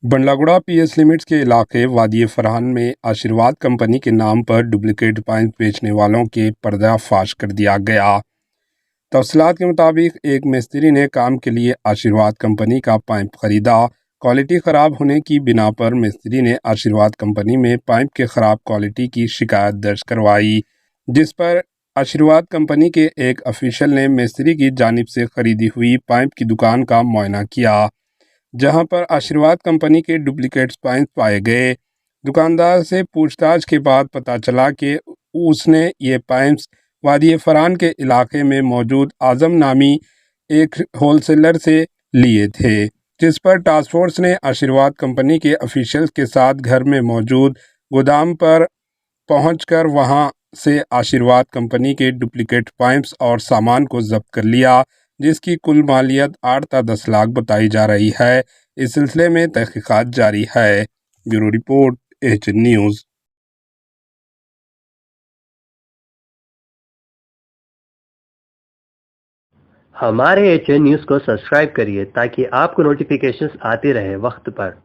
Bandlaguda PS limits के इलाके वादी फरहान में आशीर्वाद कंपनी के नाम पर डुप्लीकेट पाइप बेचने वालों के पर्दाफाश कर दिया गया। तफसीलात के मुताबिक एक मिस्त्री ने काम के लिए आशीर्वाद कंपनी का पाइप खरीदा। क्वालिटी ख़राब होने की बिना पर मिस्त्री ने आशीर्वाद कंपनी में पाइप के ख़राब क्वालिटी की शिकायत दर्ज करवाई, जिस पर आशीर्वाद कंपनी के एक अफिशियल ने मिस्त्री की जानिब से खरीदी हुई पाइप की दुकान का मुआयना किया, जहां पर आशीर्वाद कंपनी के डुप्लीकेट पाइप पाए गए। दुकानदार से पूछताछ के बाद पता चला कि उसने ये पाइप्स वादी फरहान के इलाके में मौजूद आज़म नामी एक होलसेलर से लिए थे, जिस पर टास्क फोर्स ने आशीर्वाद कंपनी के ऑफिशियल्स के साथ घर में मौजूद गोदाम पर पहुंचकर वहां से आशीर्वाद कंपनी के डुप्लीकेट पाइप्स और सामान को जब्त कर लिया, जिसकी कुल मालियत 8 से 10 लाख बताई जा रही है। इस सिलसिले में तहकीकात जारी है। Bureau report, HN news. हमारे एचएन न्यूज़ को सब्सक्राइब करिए ताकि आपको नोटिफिकेशंस आते रहे वक्त पर।